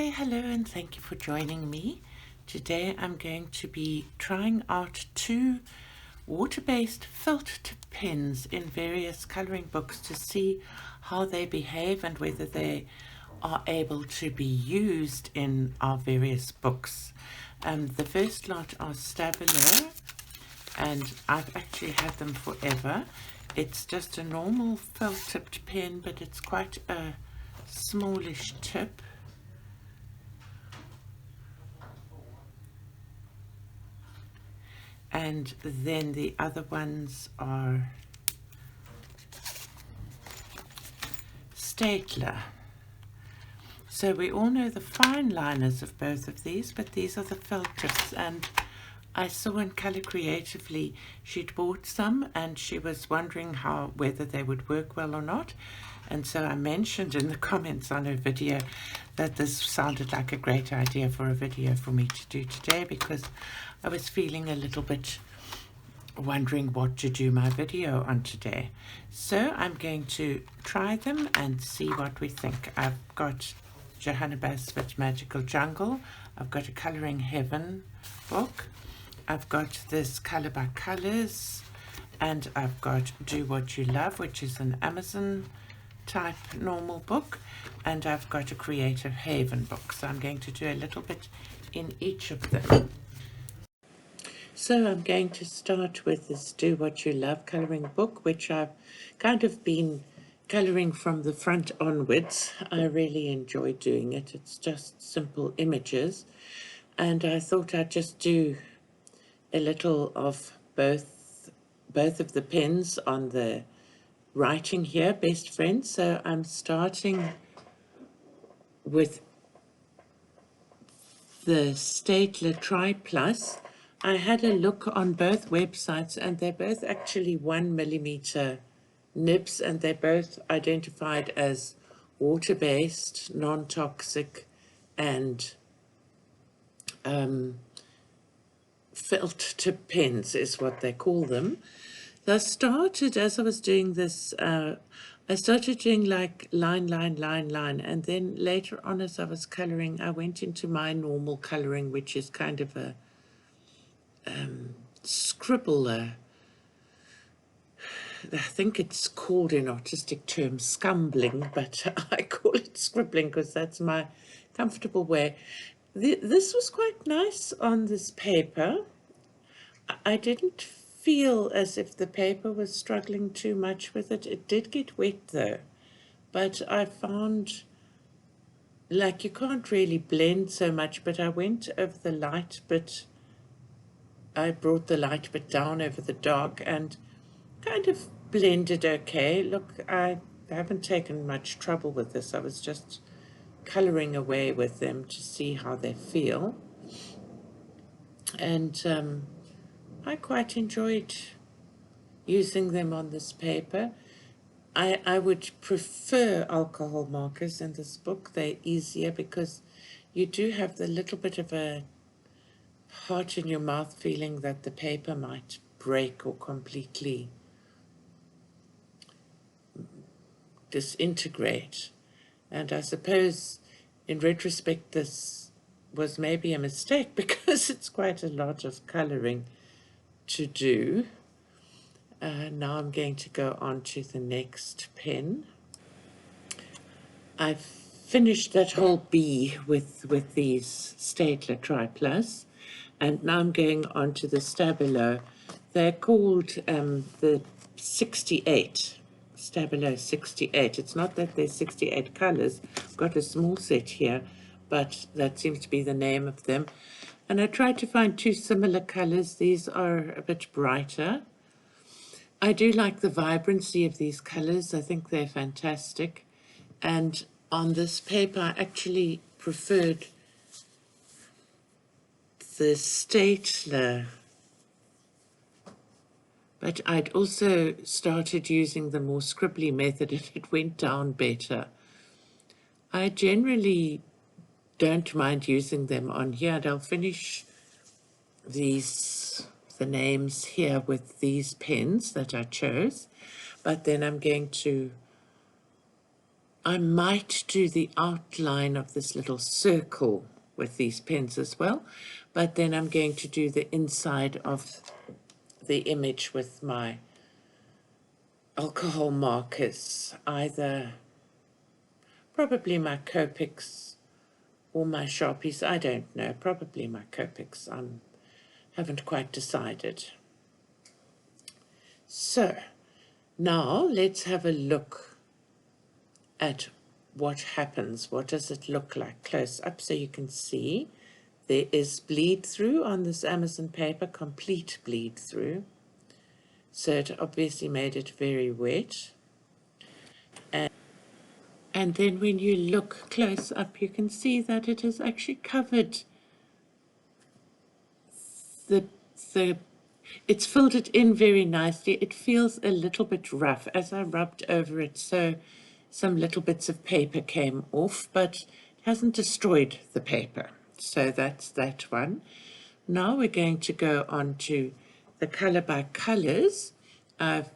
Hello, and thank you for joining me. Today I'm going to be trying out two water-based felt tip pens in various colouring books to see how they behave and whether they are able to be used in our various books. The first lot are Stabilo, and I've actually had them forever. It's just a normal felt-tipped pen, but it's quite a smallish tip. And then the other ones are Staedtler. So we all know the fine liners of both of these, but these are the felt tips. And I saw in Colour Creatively she'd bought some and she was wondering whether they would work well or not. And so I mentioned in the comments on her video that this sounded like a great idea for a video for me to do today, because I was feeling a little bit wondering what to do my video on today. So I'm going to try them and see what we think. I've got Johanna Basford's Magical Jungle. I've got a Colouring Heaven book. I've got this Colour by Colours, and I've got Do What You Love, which is an Amazon type normal book, and I've got a Creative Haven book. So I'm going to do a little bit in each of them. So I'm going to start with this Do What You Love colouring book, which I've kind of been colouring from the front onwards. I really enjoy doing it. It's just simple images, and I thought I'd just do a little of both of the pens on the writing here, best friends. So I'm starting with the Staedtler Triplus. I had a look on both websites and they're both actually 1mm nibs, and they're both identified as water-based, non-toxic, and felt tip pens is what they call them. So I started, as I was doing this, I started doing like line, and then later on as I was colouring, I went into my normal colouring, which is kind of a scribble. I think it's called in artistic terms scumbling, but I call it scribbling because that's my comfortable way. This was quite nice on this paper. I didn't feel as if the paper was struggling too much with it. It did get wet though, but I found like you can't really blend so much, but I went over the light bit. I brought the light bit down over the dark and kind of blended okay. Look, I haven't taken much trouble with this. I was just colouring away with them to see how they feel. And I quite enjoyed using them on this paper. I would prefer alcohol markers in this book. They're easier because you do have the little bit of a heart in your mouth feeling that the paper might break or completely disintegrate. And I suppose in retrospect this was maybe a mistake because it's quite a lot of colouring to do. Now I'm going to go on to the next pen. I've finished that whole bee with these Staedtler Triplus, and now I'm going on to the Stabilo. They're called the 68, Stabilo 68. It's not that there's 68 colours. I've got a small set here, but that seems to be the name of them. And I tried to find two similar colours. These are a bit brighter. I do like the vibrancy of these colours. I think they're fantastic. And on this paper, I actually preferred the Staedtler, but I'd also started using the more scribbly method and it went down better. I generally don't mind using them on here, and I'll finish the names here with these pens that I chose, but then I'm I might do the outline of this little circle with these pens as well, but then I'm going to do the inside of the image with my alcohol markers, either probably my Copics or my Sharpies, I don't know, probably my Copics, I haven't quite decided. So now let's have a look at what happens. What does it look like close up so you can see? There is bleed through on this Amazon paper, complete bleed through. So it obviously made it very wet. And then when you look close up, you can see that it has actually covered the it's filled it in very nicely. It feels a little bit rough as I rubbed over it, so some little bits of paper came off, but it hasn't destroyed the paper. So that's that one. Now we're going to go on to the color by colors. I've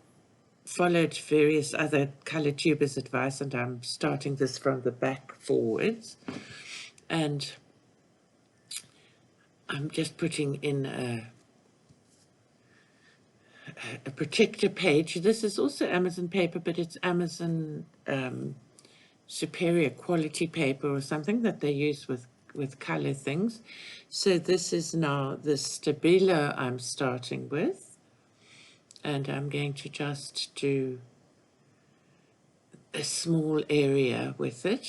followed various other color tubers' advice, and I'm starting this from the back forwards. And I'm just putting in a protector page. This is also Amazon paper, but it's Amazon superior quality paper or something that they use with color things. So this is now the Stabilo I'm starting with, and I'm going to just do a small area with it.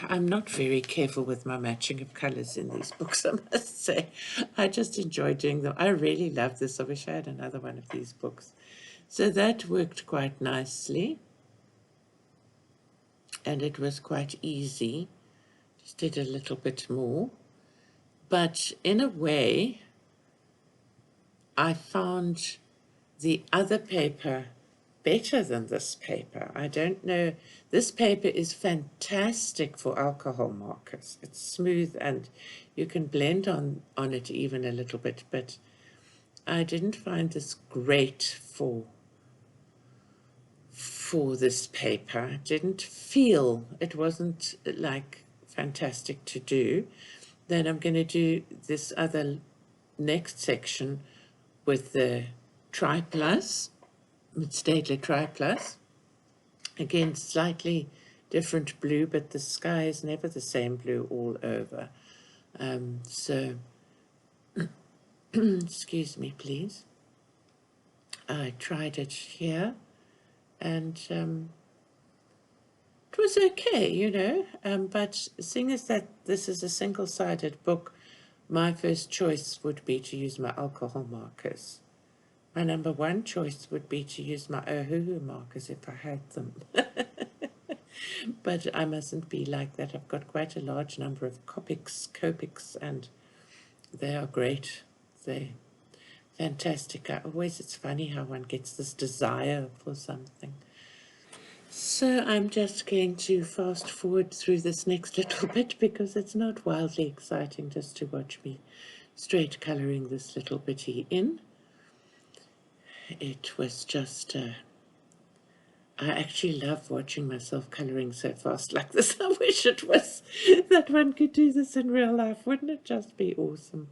I'm not very careful with my matching of colors in these books, I must say. I just enjoy doing them. I really love this. I wish I had another one of these books. So that worked quite nicely. And it was quite easy. Just did a little bit more. But in a way, I found the other paper better than this paper. I don't know. This paper is fantastic for alcohol markers. It's smooth and you can blend on it even a little bit, but I didn't find this great for this paper. It didn't feel, it wasn't like fantastic to do. Then I'm going to do this other next section with the Triplus, with Staedtler Triplus. Again, slightly different blue, but the sky is never the same blue all over. So, excuse me, please. I tried it here, and it was okay, you know. But seeing as that this is a single-sided book, my first choice would be to use my alcohol markers. My number one choice would be to use my Ohuhu markers if I had them. But I mustn't be like that. I've got quite a large number of Copics, and they are great. They're fantastic. It's funny how one gets this desire for something. So I'm just going to fast forward through this next little bit because it's not wildly exciting just to watch me straight colouring this little bitty in. It was just, I actually love watching myself colouring so fast like this. I wish it was that one could do this in real life. Wouldn't it just be awesome?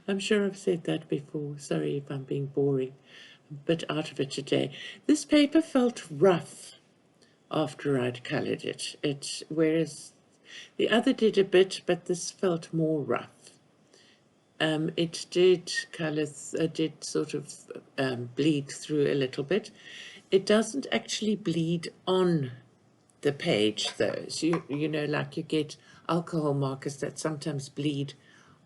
I'm sure I've said that before. Sorry if I'm being boring, but out of it today. This paper felt rough after I'd coloured it. Whereas the other did a bit, but this felt more rough. It did did sort of bleed through a little bit. It doesn't actually bleed on the page though. So you know, like you get alcohol markers that sometimes bleed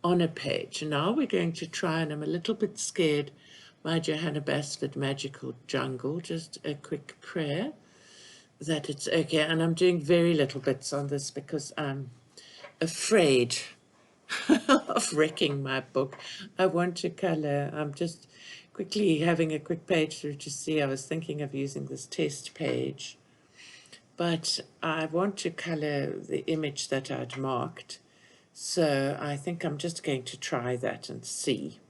on a page. Now we're going to try, and I'm a little bit scared, my Johanna Basford Magical Jungle, just a quick prayer that it's okay. And I'm doing very little bits on this because I'm afraid of wrecking my book. I want to colour. I'm just quickly having a quick page through to see. I was thinking of using this test page, but I want to colour the image that I'd marked. So I think I'm just going to try that and see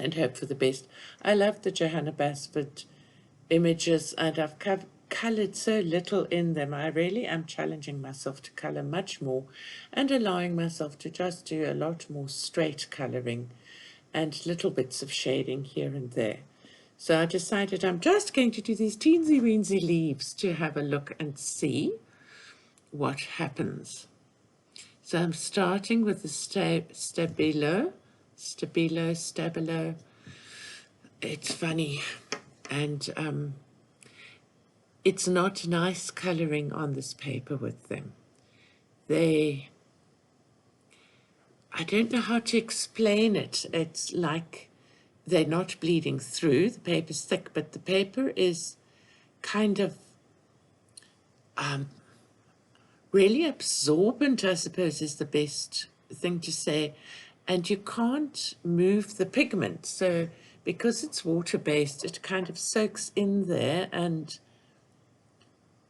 and hope for the best. I love the Johanna Basford images, and I've coloured so little in them. I really am challenging myself to colour much more and allowing myself to just do a lot more straight colouring and little bits of shading here and there. So I decided I'm just going to do these teensy-weensy leaves to have a look and see what happens. So I'm starting with the Stabilo. It's funny, and it's not nice colouring on this paper with them. I don't know how to explain it. It's like they're not bleeding through. The paper's thick, but the paper is kind of really absorbent, I suppose is the best thing to say. And you can't move the pigment. So because it's water-based, it kind of soaks in there. And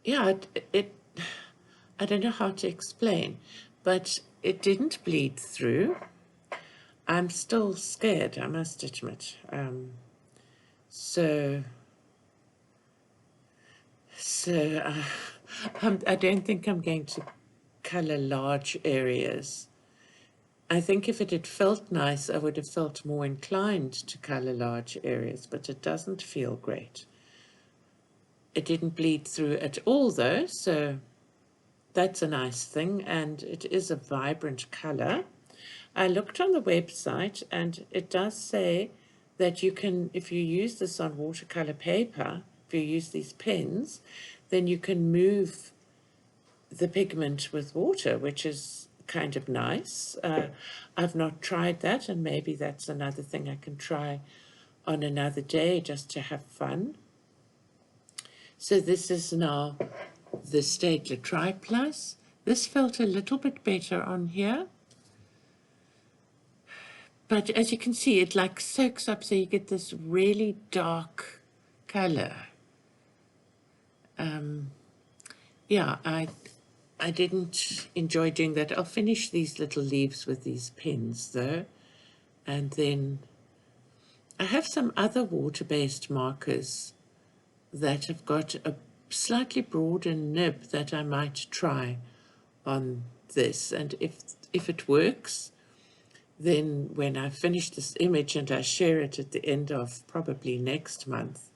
yeah, I don't know how to explain, but it didn't bleed through. I'm still scared, I must admit. So I don't think I'm going to colour large areas. I think if it had felt nice, I would have felt more inclined to colour large areas, but it doesn't feel great. It didn't bleed through at all though, so that's a nice thing, and it is a vibrant colour. I looked on the website and it does say that you can, if you use this on watercolour paper, if you use these pens, then you can move the pigment with water, which is kind of nice. I've not tried that, and maybe that's another thing I can try on another day just to have fun. So this is now the Staedtler Triplus. This felt a little bit better on here. But as you can see, it like soaks up, so you get this really dark color. Yeah, I didn't enjoy doing that. I'll finish these little leaves with these pens though. And then I have some other water-based markers that have got a slightly broader nib that I might try on this. And if it works, then when I finish this image and I share it at the end of probably next month,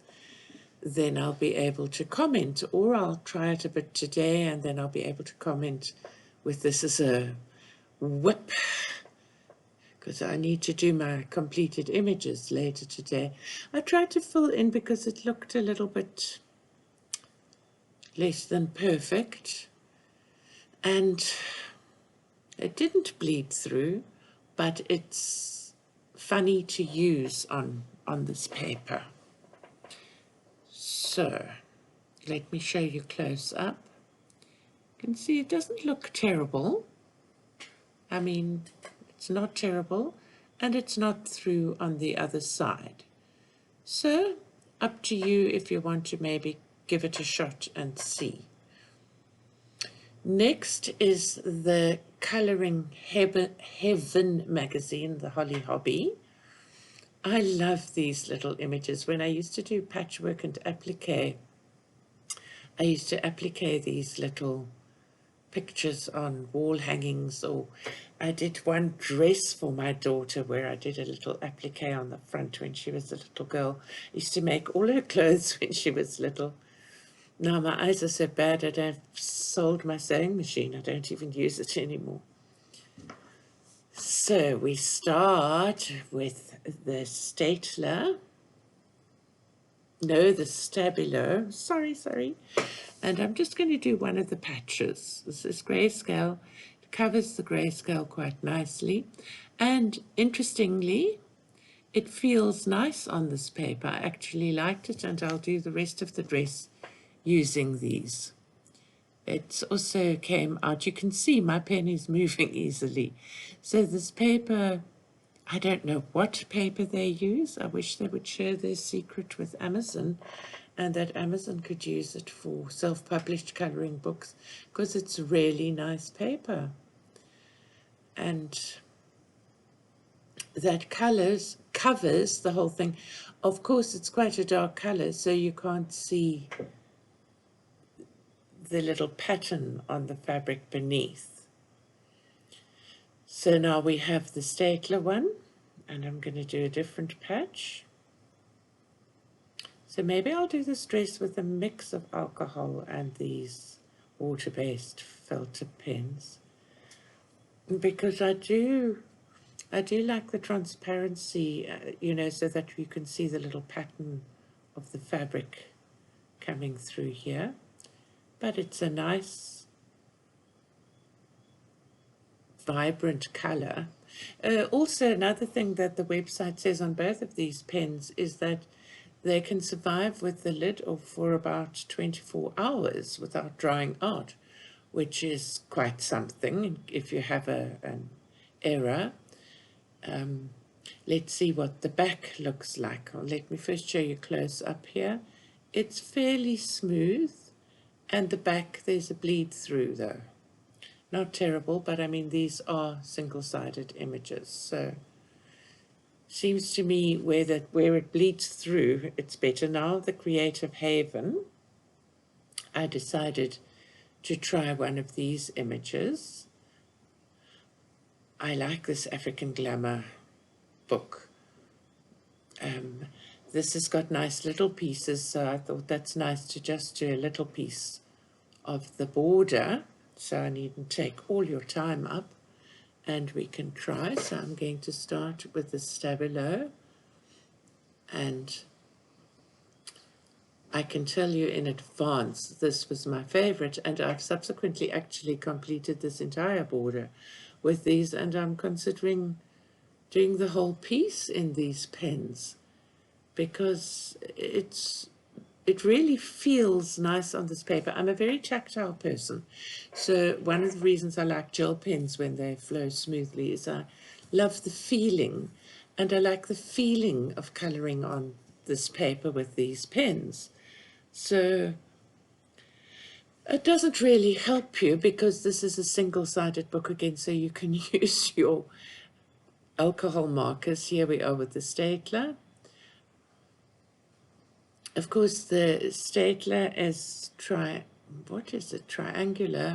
then I'll be able to comment, or I'll try it a bit today and then I'll be able to comment with this as a whip, because I need to do my completed images later today. I tried to fill in because it looked a little bit less than perfect, and it didn't bleed through, but it's funny to use on this paper. So let me show you close up. You can see it doesn't look terrible. I mean, it's not terrible, and it's not through on the other side. So up to you if you want to maybe give it a shot and see. Next is the Colouring Heaven magazine, the Holly Hobby. I love these little images. When I used to do patchwork and applique, I used to applique these little pictures on wall hangings, or I did one dress for my daughter where I did a little applique on the front when she was a little girl. I used to make all her clothes when she was little. Now my eyes are so bad I've sold my sewing machine. I don't even use it anymore. So we start with the Staedtler. No, the Stabilo. Sorry. And I'm just going to do one of the patches. This is grayscale. It covers the grayscale quite nicely. And interestingly, it feels nice on this paper. I actually liked it, and I'll do the rest of the dress using these. It also came out, you can see my pen is moving easily. So this paper, I don't know what paper they use. I wish they would share their secret with Amazon, and that Amazon could use it for self-published colouring books, because it's really nice paper. And that covers the whole thing. Of course, it's quite a dark colour, so you can't see the little pattern on the fabric beneath. So now we have the Staedtler one, and I'm going to do a different patch. So maybe I'll do this dress with a mix of alcohol and these water-based felted pens, because I do like the transparency, you know, so that you can see the little pattern of the fabric coming through here. But it's a nice, vibrant color. Also, another thing that the website says on both of these pens is that they can survive with the lid off for about 24 hours without drying out, which is quite something if you have an error. Let's see what the back looks like. Let me first show you close up here. It's fairly smooth, and the back, there's a bleed through though. Not terrible, but I mean, these are single-sided images, so seems to me where it bleeds through, it's better. Now the Creative Haven, I decided to try one of these images. I like this African Glamour book. This has got nice little pieces, so I thought that's nice to just do a little piece of the border, so I needn't take all your time up, and we can try. So I'm going to start with the Stabilo, and I can tell you in advance this was my favorite, and I've subsequently actually completed this entire border with these, and I'm considering doing the whole piece in these pens, because it really feels nice on this paper. I'm a very tactile person, so one of the reasons I like gel pens when they flow smoothly is I love the feeling, and I like the feeling of colouring on this paper with these pens. So it doesn't really help you because this is a single-sided book again, so you can use your alcohol markers. Here we are with the Staedtler. Of course, the Staedtler is triangular,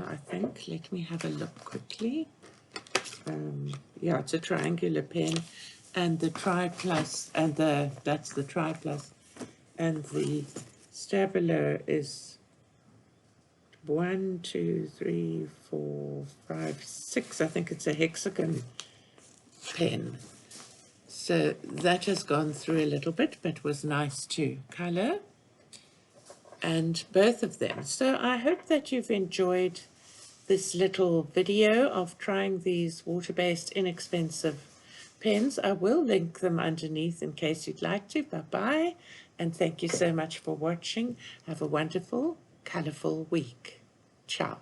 I think. Let me have a look quickly. Yeah, it's a triangular pen, and the Triplus, and that's the Triplus, and the Stabilo is 1, 2, 3, 4, 5, 6. I think it's a hexagon pen. So that has gone through a little bit, but was nice to colour, and both of them. So I hope that you've enjoyed this little video of trying these water-based inexpensive pens. I will link them underneath in case you'd like to. Bye-bye, and thank you so much for watching. Have a wonderful, colourful week. Ciao.